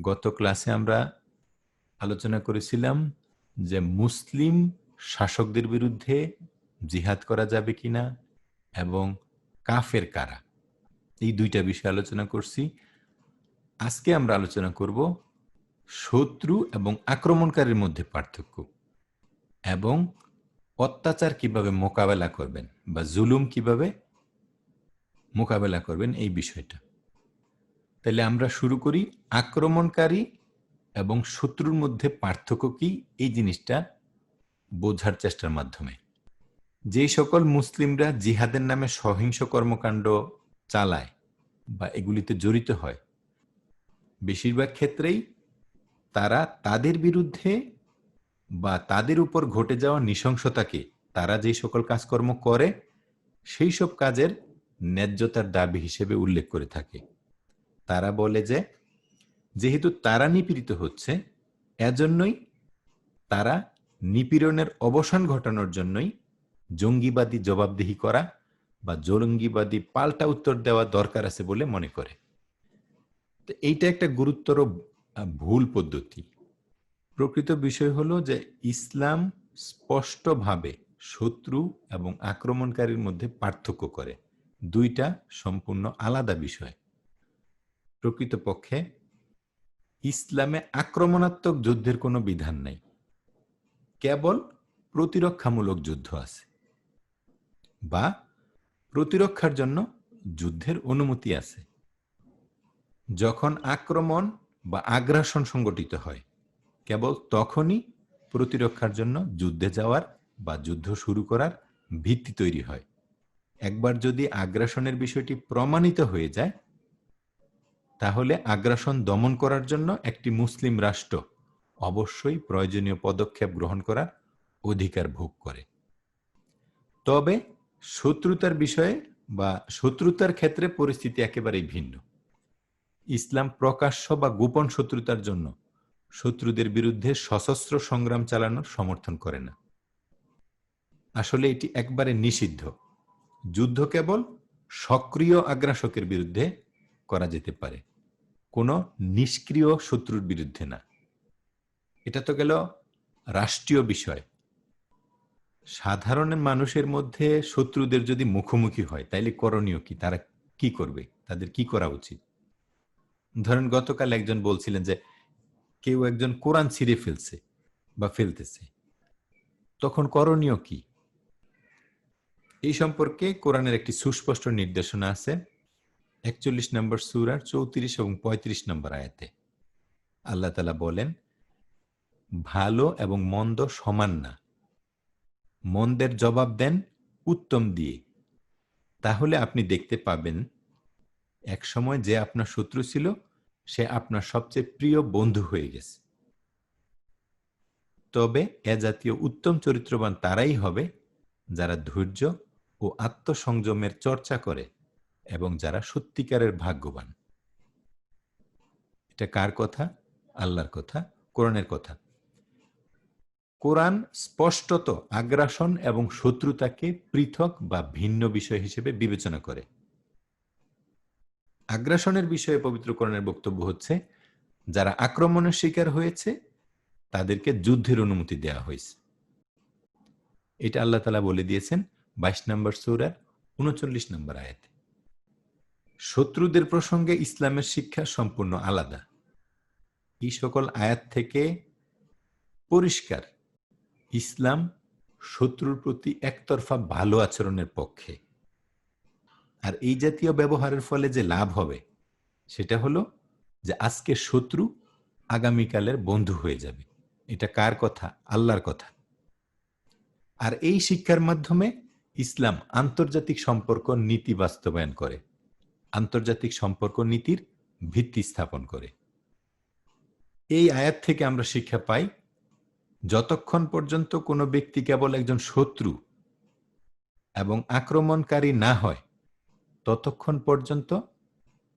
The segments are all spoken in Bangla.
গত ক্লাসে আমরা আলোচনা করেছিলাম যে মুসলিম শাসকদের বিরুদ্ধে জিহাদ করা যাবে কিনা এবং কাফের কারা, এই দুইটা বিষয় আলোচনা করছি। আজকে আমরা আলোচনা করব শত্রু এবং আক্রমণকারীর মধ্যে পার্থক্য এবং অত্যাচার কিভাবে মোকাবেলা করবেন বা জুলুম কিভাবে মোকাবেলা করবেন এই বিষয়টা। তাহলে আমরা শুরু করি আক্রমণকারী এবং শত্রুর মধ্যে পার্থক্য কি এই জিনিসটা বোঝার চেষ্টার মাধ্যমে। যেই সকল মুসলিমরা জিহাদের নামে সহিংস কর্মকাণ্ড চালায় বা এগুলিতে জড়িত হয়, বেশিরভাগ ক্ষেত্রেই তারা তাদের বিরুদ্ধে বা তাদের উপর ঘটে যাওয়া নৃশংসতাকে তারা যেই সকল কাজকর্ম করে সেই সব কাজের ন্যায্যতার দাবি হিসেবে উল্লেখ করে থাকে। তারা বলে যে যেহেতু তারা নিপীড়িত হচ্ছে, এজন্যই তারা নিপীড়নের অবসান ঘটানোর জন্যই জঙ্গিবাদী জবাবদিহি করা বা জঙ্গিবাদী পাল্টা উত্তর দেওয়া দরকার আছে বলে মনে করে। তো এইটা একটা গুরুতর ভুল পদ্ধতি। প্রকৃত বিষয় হলো যে ইসলাম স্পষ্টভাবে শত্রু এবং আক্রমণকারীর মধ্যে পার্থক্য করে। দুইটা সম্পূর্ণ আলাদা বিষয়। প্রকৃতপক্ষে ইসলামে আক্রমণাত্মক যুদ্ধের কোনো বিধান নাই, কেবল প্রতিরক্ষামূলক যুদ্ধ আছে বা প্রতিরক্ষার জন্য যুদ্ধের অনুমতি আছে। যখন আক্রমণ বা আগ্রাসন সংগঠিত হয়, কেবল তখনই প্রতিরক্ষার জন্য যুদ্ধে যাওয়ার বা যুদ্ধ শুরু করার ভিত্তি তৈরি হয়। একবার যদি আগ্রাসনের বিষয়টি প্রমাণিত হয়ে যায়, তাহলে আগ্রাসন দমন করার জন্য একটি মুসলিম রাষ্ট্র অবশ্যই প্রয়োজনীয় পদক্ষেপ গ্রহণ করার অধিকার ভোগ করে। তবে শত্রুতার বিষয়ে বা শত্রুতার ক্ষেত্রে পরিস্থিতি একেবারেই ভিন্ন। ইসলাম প্রকাশ্য বা গোপন শত্রুতার জন্য শত্রুদের বিরুদ্ধে সশস্ত্র সংগ্রাম চালানোর সমর্থন করে না। আসলে এটি একবারে নিষিদ্ধ। যুদ্ধ কেবল সক্রিয় আগ্রাসকের বিরুদ্ধে করা যেতে পারে, কোনো নিষ্ক্রিয় শত্রুর বিরুদ্ধে না। এটা তো গেল রাষ্ট্রীয় বিষয়। সাধারণ মানুষের মধ্যে শত্রুদের যদি মুখোমুখি হয়, তাইলে করণীয় কি? তারা কি করবে? তাদের কি করা উচিত? ধরেন গতকাল একজন বলছিলেন যে কেউ একজন কোরআন ছিঁড়ে ফেলছে বা ফেলতেছে, তখন করণীয় কি? এই সম্পর্কে কোরআনের একটি সুস্পষ্ট নির্দেশনা আছে 41 নম্বর সূরার 34 এবং 35 নম্বর আয়াতে। আল্লাহ তাআলা বলেন, ভালো এবং মন্দ সমান না, মন্দের জবাব দেন উত্তম দিয়ে, তাহলে আপনি দেখতে পাবেন একসময় যে আপনার শত্রু ছিল সে আপনার সবচেয়ে প্রিয় বন্ধু হয়ে গেছে। তবে এ জাতীয় উত্তম চরিত্রবান তারাই হবে যারা ধৈর্য ও আত্মসংযমের চর্চা করে এবং যারা সত্যিকারের ভাগ্যবান। এটা কার কথা? আল্লাহর কথা, কোরআনের কথা। কোরআন স্পষ্টত আগ্রাসন এবং শত্রুতাকে পৃথক বা ভিন্ন বিষয় হিসেবে বিবেচনা করে। আগ্রাসনের বিষয়ে পবিত্র কোরআনের বক্তব্য হচ্ছে, যারা আক্রমণের শিকার হয়েছে তাদেরকে যুদ্ধের অনুমতি দেওয়া হয়েছে। এটা আল্লাহ তাআলা বলে দিয়েছেন 22 নম্বর সূরার 39 নম্বর আয়াতে। শত্রুদের প্রসঙ্গে ইসলামের শিক্ষা সম্পূর্ণ আলাদা। এই সকল আয়াত থেকে পরিষ্কার ইসলাম শত্রুর প্রতি একতরফা ভালো আচরণের পক্ষে। আর এই জাতীয় ব্যবহারের ফলে যে লাভ হবে সেটা হলো যে আজকে শত্রু আগামীকালের বন্ধু হয়ে যাবে। এটা কার কথা? আল্লাহর কথা। আর এই শিক্ষার মাধ্যমে ইসলাম আন্তর্জাতিক সম্পর্ক নীতি বাস্তবায়ন করে, আন্তর্জাতিক সম্পর্ক নীতির ভিত্তি স্থাপন করে। এই আয়াত থেকে আমরা শিক্ষা পাই, যতক্ষণ পর্যন্ত কোনো ব্যক্তি কেবল একজন শত্রু এবং আক্রমণকারী না হয়, ততক্ষণ পর্যন্ত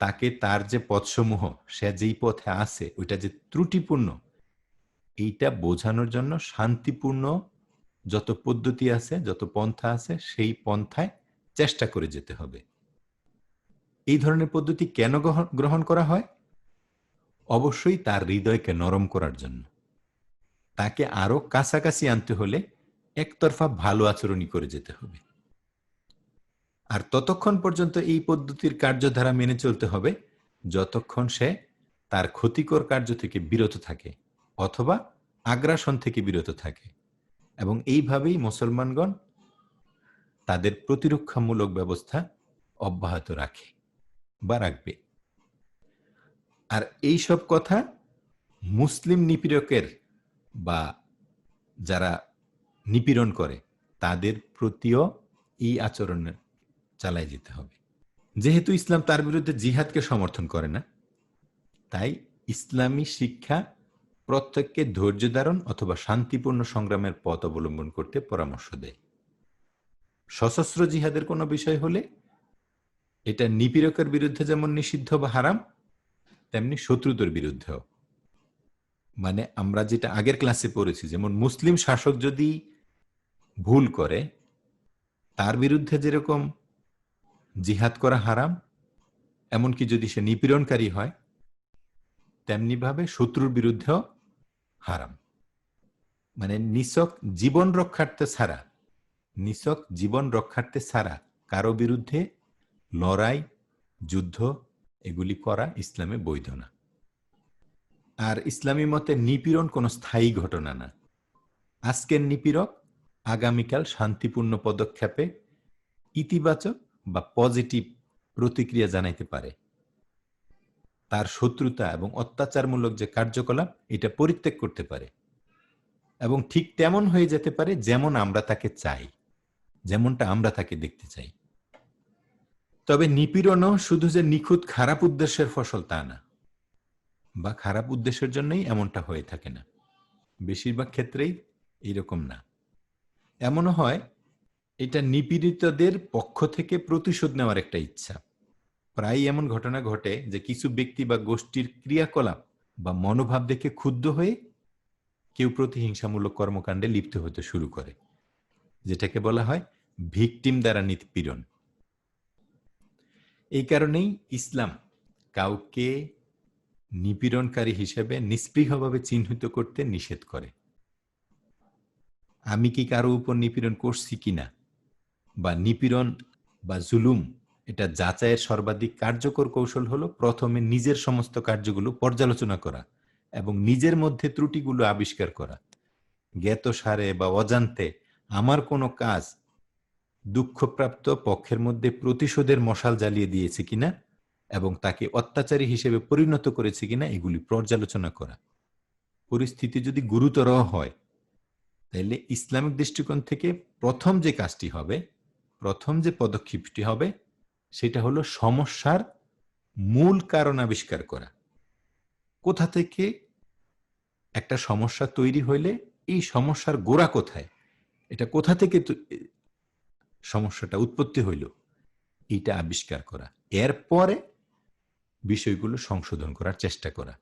তাকে তার যে পথসমূহ, সে যেই পথে আছে ওইটা যে ত্রুটিপূর্ণ, এইটা বোঝানোর জন্য শান্তিপূর্ণ যত পদ্ধতি আছে, যত পন্থা আছে, সেই পন্থায় চেষ্টা করে যেতে হবে। এই ধরনের পদ্ধতি কেন গ্রহণ করা হয়? অবশ্যই তার হৃদয়কে নরম করার জন্য। তাকে আরো কাছাকাছি আনতে হলে একতরফা ভালো আচরণই করে যেতে হবে। আর ততক্ষণ পর্যন্ত এই পদ্ধতির কার্যধারা মেনে চলতে হবে যতক্ষণ সে তার ক্ষতিকর কার্য থেকে বিরত থাকে অথবা আগ্রাসন থেকে বিরত থাকে। এবং এইভাবেই মুসলমানগণ তাদের প্রতিরক্ষামূলক ব্যবস্থা অব্যাহত রাখে বা রাখবে। আর এই সব কথা মুসলিম নিপীড়কের বা যারা নিপীড়ন করে তাদের প্রতিও এই আচরণ চালায় যেতে হবে। যেহেতু ইসলাম তার বিরুদ্ধে জিহাদকে সমর্থন করে না, তাই ইসলামী শিক্ষা প্রত্যেককে ধৈর্য ধারণ অথবা শান্তিপূর্ণ সংগ্রামের পথ অবলম্বন করতে পরামর্শ দেয়। সশস্ত্র জিহাদের কোনো বিষয় হলে এটা নিপীড়কের বিরুদ্ধে যেমন নিষিদ্ধ বা হারাম, তেমনি শত্রুদের বিরুদ্ধেও। মানে আমরা যেটা আগের ক্লাসে পড়েছি, যেমন মুসলিম শাসক যদি ভুল করে তার বিরুদ্ধে যেরকম জিহাদ করা হারাম, এমনকি যদি সে নিপীড়নকারী হয় তেমনিভাবে শত্রুর বিরুদ্ধেও হারাম। মানে নিছক জীবন রক্ষার্থে ছাড়া কারো বিরুদ্ধে লড়াই, যুদ্ধ এগুলি করা ইসলামে বৈধ না। আর ইসলামী মতে নিপীড়ন কোনো স্থায়ী ঘটনা না। আজকের নিপীড়ক আগামীকাল শান্তিপূর্ণ পদক্ষেপে ইতিবাচক বা পজিটিভ প্রতিক্রিয়া জানাইতে পারে। তার শত্রুতা এবং অত্যাচারমূলক যে কার্যকলাপ এটা পরিত্যাগ করতে পারে এবং ঠিক তেমন হয়ে যেতে পারে যেমন আমরা তাকে চাই, যেমনটা আমরা তাকে দেখতে চাই। তবে নিপীড়নও শুধু যে নিখুঁত খারাপ উদ্দেশ্যের ফসল তা না, বা খারাপ উদ্দেশ্যের জন্যই এমনটা হয়ে থাকে না, বেশিরভাগ ক্ষেত্রেই এইরকম না। এমনও হয় এটা নিপীড়িতদের পক্ষ থেকে প্রতিশোধ নেওয়ার একটা ইচ্ছা। প্রায় এমন ঘটনা ঘটে যে কিছু ব্যক্তি বা গোষ্ঠীর ক্রিয়াকলাপ বা মনোভাব দেখে ক্ষুব্ধ হয়ে কেউ প্রতিহিংসামূলক কর্মকাণ্ডে লিপ্ত হতে শুরু করে, যেটাকে বলা হয় ভিকটিম দ্বারা নিপীড়ন। এই কারণেই ইসলাম কাউকে নিপীড়নকারী হিসেবে নিস্পৃহভাবে চিহ্নিত করতে নিষেধ করে। আমি কি কারো উপর নিপীড়ন করছি কিনা বা নিপীড়ন বা জুলুম এটা যাচাইয়ের সর্বাধিক কার্যকর কৌশল হলো প্রথমে নিজের সমস্ত কার্যগুলো পর্যালোচনা করা এবং নিজের মধ্যে ত্রুটিগুলো আবিষ্কার করা। জ্ঞাতসারে বা অজান্তে আমার কোনো কাজ দুঃখপ্রাপ্ত পক্ষের মধ্যে প্রতিশোধের মশাল জ্বালিয়ে দিয়েছে কিনা এবং তাকে অত্যাচারী হিসেবে পরিণত করেছে কিনা এগুলি পর্যালোচনা করা। পরিস্থিতি যদি গুরুতর হয় তাহলে ইসলামিক দৃষ্টিকোণ থেকে প্রথম যে কাজটি হবে, প্রথম যে পদক্ষেপটি হবে সেটা হলো সমস্যার মূল কারণ আবিষ্কার করা। কোথা থেকে একটা সমস্যা তৈরি হইলে এই সমস্যার গোড়া কোথায়, এটা কোথা থেকে সমস্যাটা উৎপত্তি হইল, এইটা আবিষ্কার করা, এরপরে বিষয়গুলো সংশোধন করার চেষ্টা করা।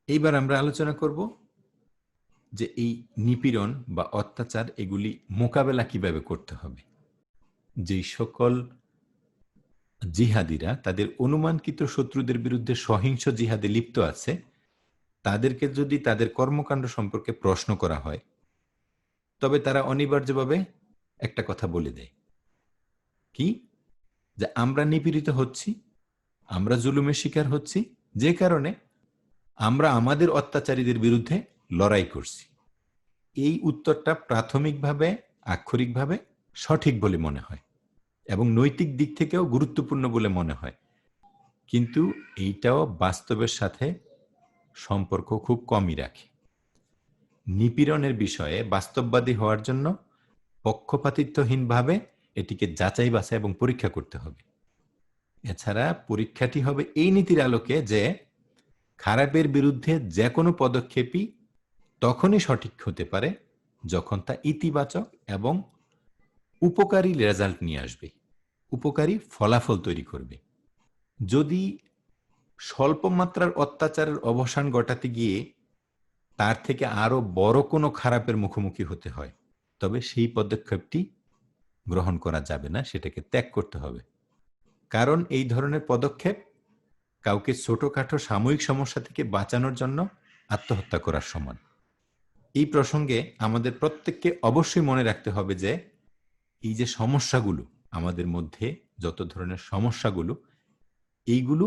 এইবার আমরা আলোচনা করব যে এই নিপীড়ন বা অত্যাচার এগুলি মোকাবেলা কিভাবে করতে হবে। যেই সকল জিহাদিরা তাদের অনুমানকৃত শত্রুদের বিরুদ্ধে সহিংস জিহাদে লিপ্ত আছে, তাদেরকে যদি তাদের কর্মকাণ্ড সম্পর্কে প্রশ্ন করা হয় তবে তারা অনিবার্যভাবে একটা কথা বলে দেয়, কি, যে আমরা নিপীড়িত হচ্ছি, আমরা জুলুমের শিকার হচ্ছি, যে কারণে আমরা আমাদের অত্যাচারীদের বিরুদ্ধে লড়াই করছি। এই উত্তরটা প্রাথমিকভাবে আক্ষরিকভাবে সঠিক বলে মনে হয় এবং নৈতিক দিক থেকেও গুরুত্বপূর্ণ বলে মনে হয়, কিন্তু এইটাও বাস্তবের সাথে সম্পর্ক খুব কমই রাখে। নিপীড়নের বিষয়ে বাস্তববাদী হওয়ার জন্য পক্ষপাতিত্বহীনভাবে এটিকে যাচাই বাছাই এবং পরীক্ষা করতে হবে। এছাড়া পরীক্ষাটি হবে এই নীতির আলোকে যে খারাপের বিরুদ্ধে যে কোনো পদক্ষেপই তখনই সঠিক হতে পারে যখন তা ইতিবাচক এবং উপকারী রেজাল্ট নিয়ে আসবে, উপকারী ফলাফল তৈরি করবে। যদি স্বল্প মাত্রার অত্যাচারের অবসান ঘটাতে গিয়ে তার থেকে আরো বড় কোনো খারাপের মুখোমুখি হতে হয় তবে সেই পদক্ষেপটি গ্রহণ করা যাবে না, সেটাকে ত্যাগ করতে হবে। কারণ এই ধরনের পদক্ষেপ কাউকে ছোটখাটো সাময়িক সমস্যা থেকে বাঁচানোর জন্য আত্মহত্যা করার সমান। এই প্রসঙ্গে আমাদের প্রত্যেককে অবশ্যই মনে রাখতে হবে যে এই যে সমস্যাগুলো আমাদের মধ্যে, যত ধরনের সমস্যাগুলো, এইগুলো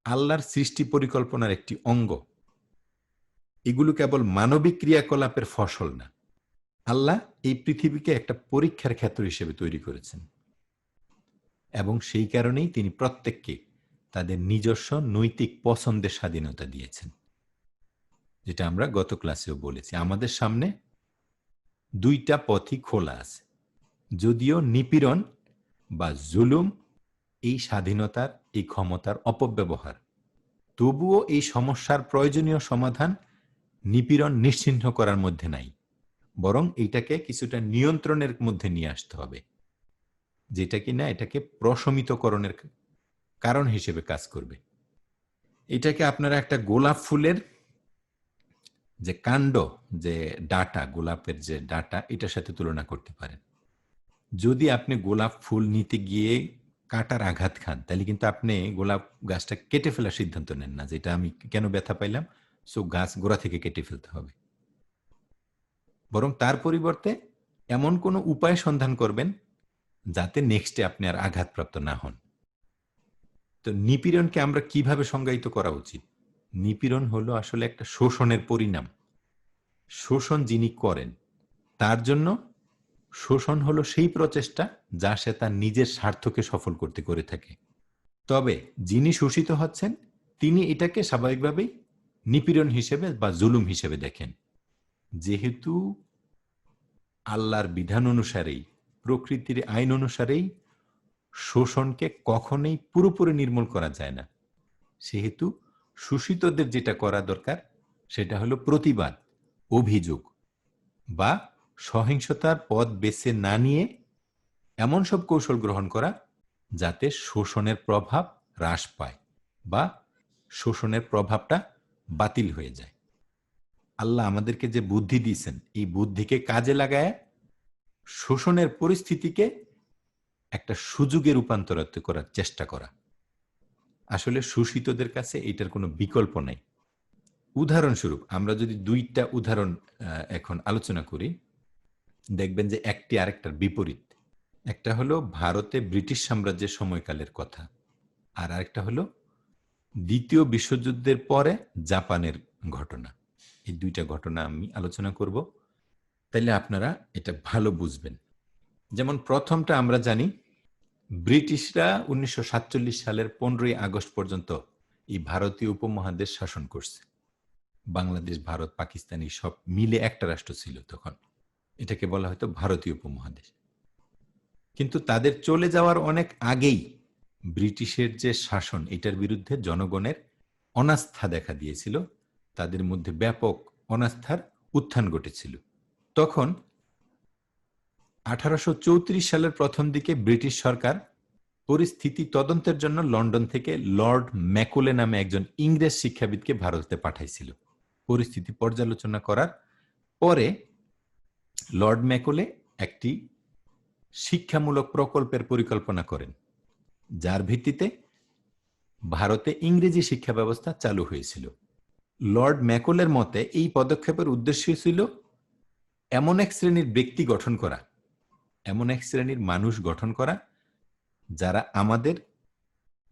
আল্লাহর সৃষ্টি পরিকল্পনার একটি অঙ্গ। এগুলো কেবল মানবিক ক্রিয়াকলাপের ফসল না। আল্লাহ এই পৃথিবীকে একটা পরীক্ষার ক্ষেত্র হিসেবে তৈরি করেছেন, এবং সেই কারণেই তিনি প্রত্যেককে তাদের নিজস্ব নৈতিক পছন্দের স্বাধীনতা দিয়েছেন, যেটা আমরা গত ক্লাসেও বলেছি। আমাদের সামনে দুইটা পথই খোলা আছে, যদিও নিপীড়ন বা জুলুম এই স্বাধীনতার, এই ক্ষমতার অপব্যবহার, তবুও এই সমস্যার প্রয়োজনীয় সমাধান নিপীড়ন নিশ্চিহ্ন করার মধ্যে নাই, বরং এইটাকে কিছুটা নিয়ন্ত্রণের মধ্যে নিয়ে আসতে হবে, যেটা কিনা এটাকে প্রশমিতকরণের কারণ হিসেবে কাজ করবে। এটাকে আপনারা একটা গোলাপ ফুলের যে কাণ্ড, যে ডাটা, গোলাপের যে ডাটা, এটার সাথে তুলনা করতে পারেন। যদি আপনি গোলাপ ফুল নিতে গিয়ে কাটার আঘাত খান, তাহলে কিন্তু আপনি গোলাপ গাছটা কেটে ফেলার সিদ্ধান্ত নেন না, যেটা আমি কেন ব্যথা পাইলাম, সো গাছ গোড়া থেকে কেটে ফেলতে হবে। বরং তার পরিবর্তে এমন কোনো উপায় সন্ধান করবেন যাতে নেক্সটে আপনি আর আঘাতপ্রাপ্ত না হন। তো নিপীড়নকে আমরা কিভাবে সংজ্ঞায়িত করা উচিত? নিপীড়ন হলো আসলে একটা শোষণের পরিণাম। শোষণ যিনি করেন তার জন্য শোষণ হলো সেই প্রচেষ্টা যা সে তার নিজের স্বার্থকে সফল করতে করে থাকে। তবে যিনি শোষিত হচ্ছেন তিনি এটাকে স্বাভাবিকভাবেই নিপীড়ন হিসেবে বা জুলুম হিসেবে দেখেন, যেহেতু আল্লাহর বিধান অনুসারেই, প্রকৃতির আইন অনুসারেই শোষণকে কখনোই পুরোপুরি নির্মূল করা যায় না। সেহেতু শোষিতদের যেটা করা দরকার সেটা হলো প্রতিবাদ, অভিযোগ বা সহিংসতার পথ বেছে না নিয়ে এমন সব কৌশল গ্রহণ করা যাতে শোষণের প্রভাব হ্রাস পায় বা শোষণের প্রভাবটা বাতিল হয়ে যায়। আল্লাহ আমাদেরকে যে বুদ্ধি দিয়েছেন, এই বুদ্ধিকে কাজে লাগায় শোষণের পরিস্থিতিকে একটা সুযোগে রূপান্তরিত করার চেষ্টা করা। আসলে শোষিতদের কাছে এটার কোনো বিকল্প নাই। উদাহরণস্বরূপ আমরা যদি দুইটা উদাহরণ এখন আলোচনা করি, দেখবেন যে একটি আরেকটার বিপরীত। একটা হলো ভারতে ব্রিটিশ সাম্রাজ্যের সময়কালের কথা, আর আরেকটা হলো দ্বিতীয় বিশ্বযুদ্ধের পরে জাপানের ঘটনা। এই দুইটা ঘটনা আমি আলোচনা করব, তাইলে আপনারা এটা ভালো বুঝবেন। যেমন প্রথমটা আমরা জানি, ব্রিটিশরা 1947 সালের 15ই আগস্ট পর্যন্ত এই ভারতীয় উপমহাদেশ শাসন করছে। বাংলাদেশ, ভারত, পাকিস্তানি সব মিলে একটা রাষ্ট্র ছিল তখন। এটাকে বলা হয়তো ভারতীয় উপমহাদেশ। কিন্তু তাদের চলে যাওয়ার অনেক আগেই ব্রিটিশের যে শাসন, এটার বিরুদ্ধে জনগণের অনাস্থা দেখা দিয়েছিল, তাদের মধ্যে ব্যাপক অনাস্থার উত্থান ঘটেছিল। তখন 1834 সালের প্রথম দিকে ব্রিটিশ সরকার পরিস্থিতি তদন্তের জন্য লন্ডন থেকে লর্ড ম্যাকোলে নামে একজন ইংরেজ শিক্ষাবিদকে ভারতে পাঠাইছিল। পরিস্থিতি পর্যালোচনা করার পরে লর্ড ম্যাকোলে একটি শিক্ষামূলক প্রকল্পের পরিকল্পনা করেন, যার ভিত্তিতে ভারতে ইংরেজি শিক্ষা ব্যবস্থা চালু হয়েছিল। লর্ড ম্যাকোলের মতে এই পদক্ষেপের উদ্দেশ্য ছিল এমন এক শ্রেণীর ব্যক্তি গঠন করা, এমন এক শ্রেণীর মানুষ গঠন করা যারা আমাদের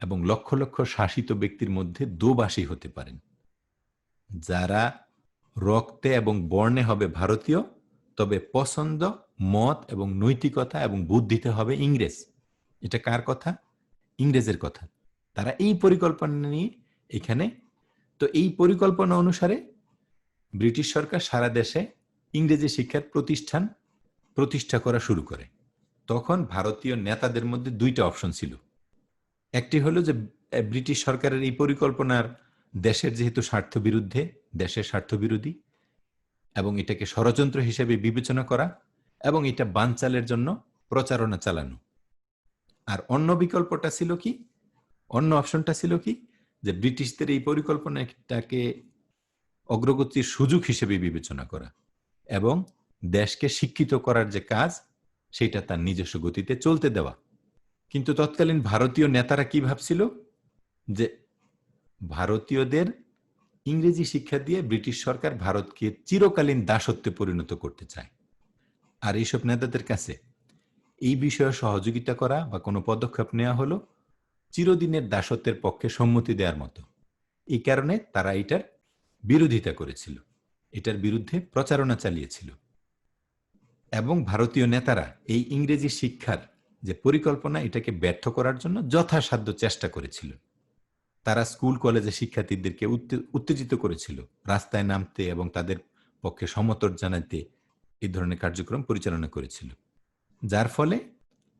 এবং লক্ষ লক্ষ শাসিত ব্যক্তির মধ্যে দোভাষী হতে পারেন, যারা রক্তে এবং বর্ণে হবে ভারতীয়, তবে পছন্দ, মত এবং নৈতিকতা এবং বুদ্ধিতে হবে ইংরেজ। এটা কার কথা? ইংরেজের কথা। তারা এই পরিকল্পনা নিয়ে এখানে, তো এই পরিকল্পনা অনুসারে ব্রিটিশ সরকার সারা দেশে ইংরেজি শিক্ষার প্রতিষ্ঠা করা শুরু করে। তখন ভারতীয় নেতাদের মধ্যে দুইটা অপশন ছিল। একটি হলো যে ব্রিটিশ সরকারের এই পরিকল্পনার দেশের যেহেতু স্বার্থ বিরুদ্ধে, দেশের স্বার্থ বিরোধী, এবং এটাকে ষড়যন্ত্র হিসেবে বিবেচনা করা এবং এটা বানচালের জন্য প্রচারণা চালানো। আর অন্য বিকল্পটা ছিল কি, অন্য অপশনটা ছিল কি, যে ব্রিটিশদের এই পরিকল্পনাটাকে অগ্রগতির সুযোগ হিসেবে বিবেচনা করা এবং দেশকে শিক্ষিত করার যে কাজ, সেটা তার নিজস্ব গতিতে চলতে দেওয়া। কিন্তু তৎকালীন ভারতীয় নেতারা কি ভাবছিল, যে ভারতীয়দের ইংরেজি শিক্ষা দিয়ে ব্রিটিশ সরকার ভারতকে চিরকালীন দাসত্বে পরিণত করতে চায়। আর এইসব নেতাদের কাছে এই বিষয়ে সহযোগিতা করা বা কোনো পদক্ষেপ নেওয়া হলো চিরদিনের দাসত্বের পক্ষে সম্মতি দেওয়ার মতো। এই কারণে তারা এটার বিরোধিতা করেছিল, এটার বিরুদ্ধে প্রচারণা চালিয়েছিল। এবং ভারতীয় নেতারা এই ইংরেজি শিক্ষার যে পরিকল্পনা, এটাকে ব্যর্থ করার জন্য যথাসাধ্য চেষ্টা করেছিল। তারা স্কুল কলেজে শিক্ষার্থীদেরকে উত্তেজিত করেছিল রাস্তায় নামতে এবং তাদের পক্ষে সমর্থন জানাতে এই ধরনের কার্যক্রম পরিচালনা করেছিল। যার ফলে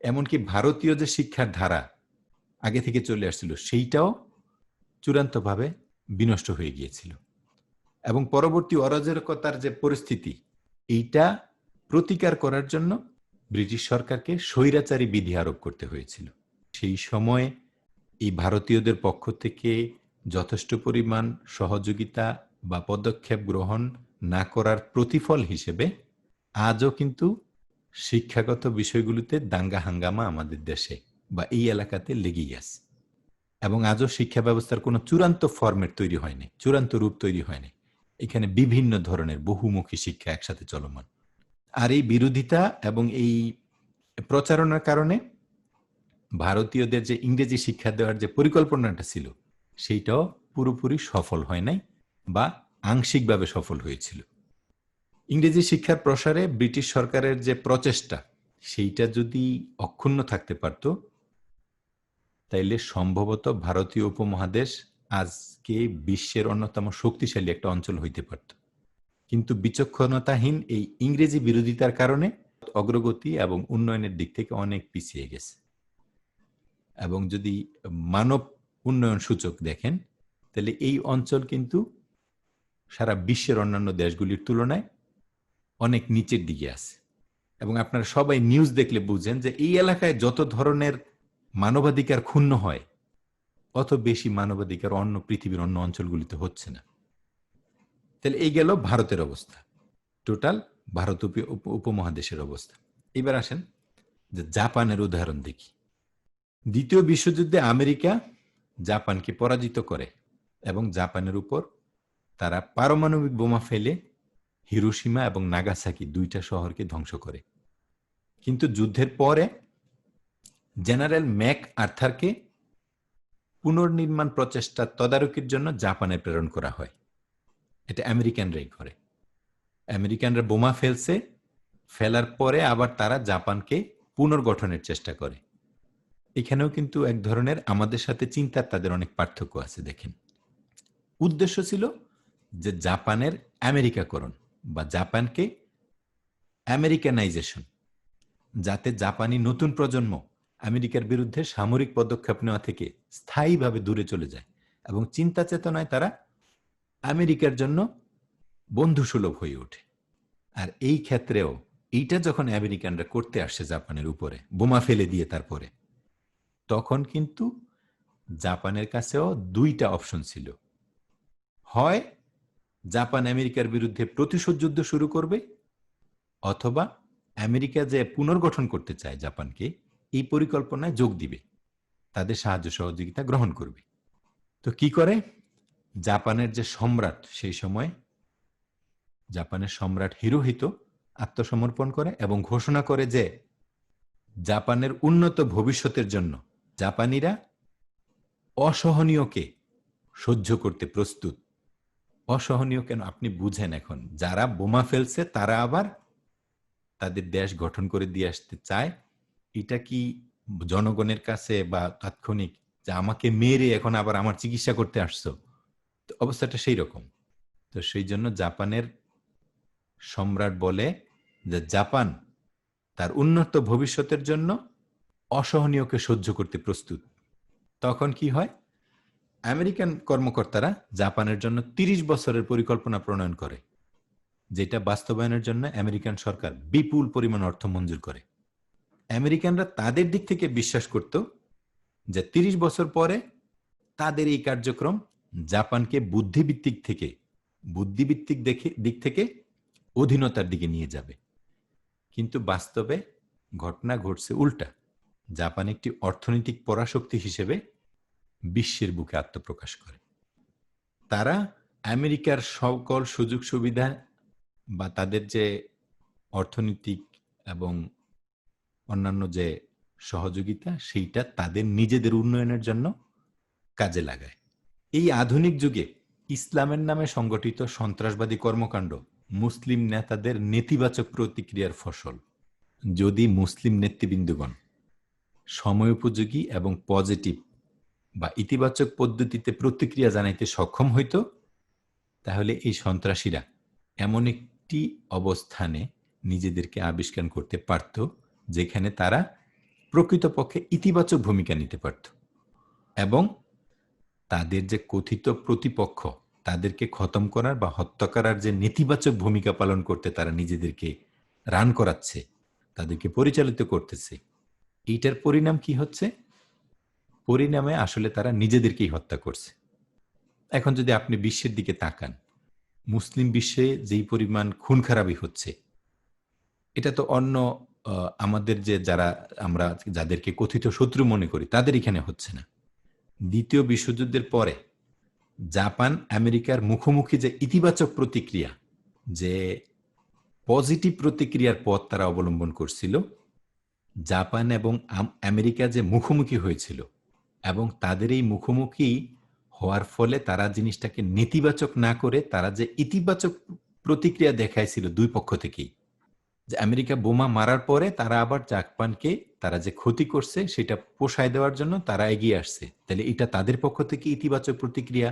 এমনকি ভারতীয় যে শিক্ষার ধারা আগে থেকে চলে আসছিল সেইটাও চূড়ান্তভাবে বিনষ্ট হয়ে গিয়েছিল। এবং পরবর্তী অরাজকতার যে পরিস্থিতি, এইটা প্রতিকার করার জন্য ব্রিটিশ সরকারকে স্বৈরাচারী বিধি আরোপ করতে হয়েছিল। সেই সময় এই ভারতীয়দের পক্ষ থেকে যথেষ্ট পরিমাণ সহযোগিতা বা পদক্ষেপ গ্রহণ না করার প্রতিফল হিসেবে আজও কিন্তু শিক্ষাগত বিষয়গুলোতে দাঙ্গা হাঙ্গামা আমাদের দেশে বা এই এলাকাতে লেগেই আছে। এবং আজও শিক্ষা ব্যবস্থার কোনো চূড়ান্ত ফরম্যাট তৈরি হয়নি, চূড়ান্ত রূপ তৈরি হয়নি। এখানে বিভিন্ন ধরনের বহুমুখী শিক্ষা একসাথে চলমান। আর এই বিরোধিতা এবং এই প্রচারণার কারণে ভারতীয়দের যে ইংরেজি শিক্ষা দেওয়ার যে পরিকল্পনাটা ছিল, সেইটাও পুরোপুরি সফল হয় নাই বা আংশিকভাবে সফল হয়েছিল। ইংরেজি শিক্ষার প্রসারে ব্রিটিশ সরকারের যে প্রচেষ্টা, সেইটা যদি অক্ষুণ্ণ থাকতে পারত, তাইলে সম্ভবত ভারতীয় উপমহাদেশ আজকে বিশ্বের অন্যতম শক্তিশালী একটা অঞ্চল হইতে পারত। কিন্তু বিচক্ষণতাহীন এই ইংরেজি বিরোধিতার কারণে অগ্রগতি এবং উন্নয়নের দিক থেকে অনেক পিছিয়ে গেছে। এবং যদি মানব উন্নয়ন সূচক দেখেন, তাহলে এই অঞ্চল কিন্তু সারা বিশ্বের অন্যান্য দেশগুলির তুলনায় অনেক নিচের দিকে আছে। এবং আপনারা সবাই নিউজ দেখলে বুঝেন যে এই এলাকায় যত ধরনের মানবাধিকার ক্ষুণ্ণ হয়, অত বেশি মানবাধিকার অন্য পৃথিবীর অন্য অঞ্চলগুলিতে হচ্ছে না। তাহলে এই গেল ভারতের অবস্থা, টোটাল ভারত উপমহাদেশের অবস্থা। এবার আসেন যে জাপানের উদাহরণ দেখি। দ্বিতীয় বিশ্বযুদ্ধে আমেরিকা জাপানকে পরাজিত করে এবং জাপানের উপর তারা পারমাণবিক বোমা ফেলে হিরোশিমা এবং নাগাসাকি দুইটা শহরকে ধ্বংস করে। কিন্তু যুদ্ধের পরে জেনারেল ম্যাক আর্থারকে পুনর্নির্মাণ প্রচেষ্টা তদারকির জন্য জাপানে প্রেরণ করা হয়। এটা আমেরিকানরাই করে। আমেরিকানরা বোমা ফেলছে, ফেলার পরে আবার তারা জাপানকে পুনর্গঠনের চেষ্টা করে। এখানেও কিন্তু এক ধরনের আমাদের সাথে চিন্তার তাদের অনেক পার্থক্য আছে। দেখেন, উদ্দেশ্য ছিল যে জাপানের আমেরিকাকরণ বা জাপানকে আমেরিকানাইজেশন, যাতে জাপানি নতুন প্রজন্ম আমেরিকার বিরুদ্ধে সামরিক পদক্ষেপ নেওয়া থেকে স্থায়ীভাবে দূরে চলে যায় এবং চিন্তা চেতনায় তারা আমেরিকার জন্য বন্ধুসুলভ হয়ে ওঠে। আর এই ক্ষেত্রেও এইটা যখন আমেরিকানরা করতে আসছে জাপানের উপরে বোমা ফেলে দিয়ে, তারপরে তখন কিন্তু জাপানের কাছেও দুইটা অপশন ছিল। হয় জাপান আমেরিকার বিরুদ্ধে প্রতিশোধ যুদ্ধ শুরু করবে, অথবা আমেরিকা যে পুনর্গঠন করতে চায় জাপানকে, এই পরিকল্পনায় যোগ দিবে, তাদের সাহায্য সহযোগিতা গ্রহণ করবে। তো কি করে জাপানের যে সম্রাট, সেই সময় জাপানের সম্রাট হিরোহিতো আত্মসমর্পণ করে এবং ঘোষণা করে যে জাপানের উন্নত ভবিষ্যতের জন্য জাপানিরা অসহনীয়কে সহ্য করতে প্রস্তুত। অসহনীয় কেন আপনি বুঝেন। এখন যারা বোমা ফেলছে তারা আবার তাদের দেশ গঠন করে দিয়ে আসতে চায়। এটা কি জনগণের কাছে বা তাৎক্ষণিক যে আমাকে মেরে এখন আবার আমার চিকিৎসা করতে আসছো, অবস্থাটা সেই রকম। তো সেই জন্য জাপানের সম্রাট বলে যে জাপান তার উন্নত ভবিষ্যতের জন্য অসহনীয়কে সহ্য করতে প্রস্তুত। তখন কি হয়, আমেরিকান কর্মকর্তারা জাপানের জন্য ৩০ বছরের পরিকল্পনা প্রণয়ন করে, যেটা বাস্তবায়নের জন্য আমেরিকান সরকার বিপুল পরিমাণ অর্থ মঞ্জুর করে। আমেরিকানরা তাদের দিক থেকে বিশ্বাস করত যে ৩০ বছর পরে তাদের এই কার্যক্রম জাপানকে বুদ্ধিভিত্তিক দিক থেকে অধীনতার দিকে নিয়ে যাবে। কিন্তু বাস্তবে ঘটনা ঘটছে উল্টা। জাপান একটি অর্থনৈতিক পরাশক্তি হিসেবে বিশ্বের বুকে আত্মপ্রকাশ করে। তারা আমেরিকার সকল সুযোগ সুবিধা বা তাদের যে অর্থনৈতিক এবং অন্যান্য যে সহযোগিতা সেইটা তাদের নিজেদের উন্নয়নের জন্য কাজে লাগায়। এই আধুনিক যুগে ইসলামের নামে সংগঠিত সন্ত্রাসবাদী কর্মকাণ্ড মুসলিম নেতাদের নেতিবাচক প্রতিক্রিয়ার ফসল। যদি মুসলিম নেতৃবৃন্দগণ সময়োপযোগী এবং পজিটিভ বা ইতিবাচক পদ্ধতিতে প্রতিক্রিয়া জানাইতে সক্ষম হইত, তাহলে এই সন্ত্রাসীরা এমন একটি অবস্থানে নিজেদেরকে আবিষ্কার করতে পারত যেখানে তারা প্রকৃতপক্ষে ইতিবাচক ভূমিকা নিতে পারত এবং তাদের যে কথিত প্রতিপক্ষ তাদেরকে খতম করার বা হত্যা করার যে নেতিবাচক ভূমিকা পালন করতে তারা নিজেদেরকে রান করাচ্ছে, তাদেরকে পরিচালিত করতেছে, এইটার পরিণাম কি হচ্ছে? পরিণামে আসলে তারা নিজেদেরকেই হত্যা করছে। এখন যদি আপনি বিশ্বের দিকে তাকান, মুসলিম বিশ্বে যেই পরিমাণ খুন খারাপি হচ্ছে, এটা তো অন্য আমাদের যে যারা আমরা যাদেরকে কথিত শত্রু মনে করি তাদের এখানে হচ্ছে না। দ্বিতীয় বিশ্বযুদ্ধের পরে জাপান আমেরিকার মুখোমুখি যে ইতিবাচক প্রতিক্রিয়া, যে পজিটিভ প্রতিক্রিয়ার পথ তারা অবলম্বন করছিল, জাপান এবং আমেরিকা যে মুখোমুখি হয়েছিল এবং তাদের এই মুখোমুখি হওয়ার ফলে তারা জিনিসটাকে নেতিবাচক না করে তারা যে ইতিবাচক প্রতিক্রিয়া দেখাইছিল দুই পক্ষ থেকেই, যে আমেরিকা বোমা মারার পরে তারা আবার জাপানকে তারা যে ক্ষতি করছে সেটা পোষায় দেওয়ার জন্য তারা এগিয়ে আসছে, তাহলে এটা তাদের পক্ষ থেকে ইতিবাচক প্রতিক্রিয়া।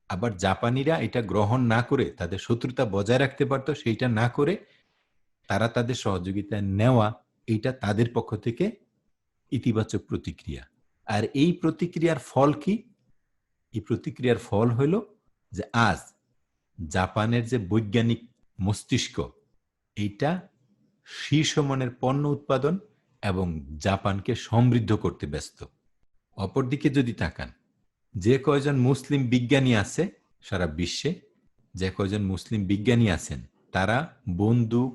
আবার জাপানিরা এটা গ্রহণ না করে তাদের শত্রুতা বজায় রাখতে পারতো, সেইটা না করে তারা তাদের সহযোগিতা নেওয়া, এইটা তাদের পক্ষ থেকে ইতিবাচক প্রতিক্রিয়া। আর এই প্রতিক্রিয়ার ফল কি? এই প্রতিক্রিয়ার ফল হইল যে আজ জাপানের যে বৈজ্ঞানিক মস্তিষ্ক, এইটা শীর্ষমানের পণ্য উৎপাদন এবং জাপানকে সমৃদ্ধ করতে ব্যস্ত। অপরদিকে যদি তাকান, যে কয়জন মুসলিম বিজ্ঞানী আছে সারা বিশ্বে, যে কয়জন মুসলিম বিজ্ঞানী আছেন তারা বন্দুক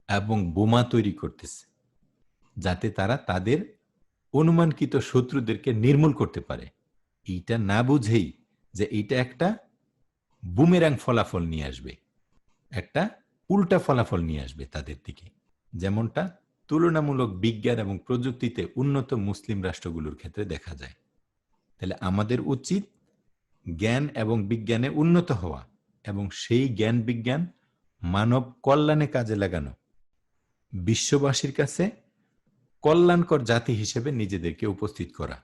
এবং বোমা তৈরি করতেছে যাতে তারা তাদের অনুমানকৃত শত্রুদেরকে নির্মূল করতে পারে। এইটা না বুঝেই যে এইটা একটা বুমেরাং ফলাফল নিয়ে আসবে, একটা উল্টা ফলাফল নিয়ে আসবে তাদের দিকে, যেমনটা তুলনামূলক বিজ্ঞান এবং প্রযুক্তিতে উন্নত মুসলিম রাষ্ট্রগুলোর ক্ষেত্রে দেখা যায়। তাহলে আমাদের উচিত জ্ঞান এবং বিজ্ঞানে উন্নত হওয়া এবং সেই জ্ঞান বিজ্ঞান মানব কল্যাণে কাজে লাগানো, বিশ্ববাসীর কাছে কল্যাণকর জাতি হিসেবে নিজেদেরকে উপস্থিত করা।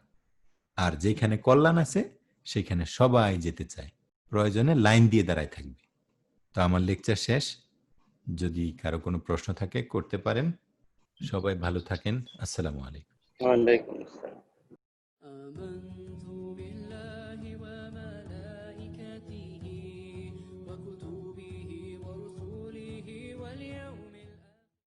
আর যেখানে কল্যাণ আছে সেখানে সবাই যেতে চায়, প্রয়োজনে লাইন দিয়ে দাঁড়ায় থাকবে। তো আমার লেকচার শেষ, যদি কারো কোনো প্রশ্ন থাকে করতে পারেন। সবাই ভালো থাকেন। আসসালামু আলাইকুম। ওয়ালাইকুম আসসালাম।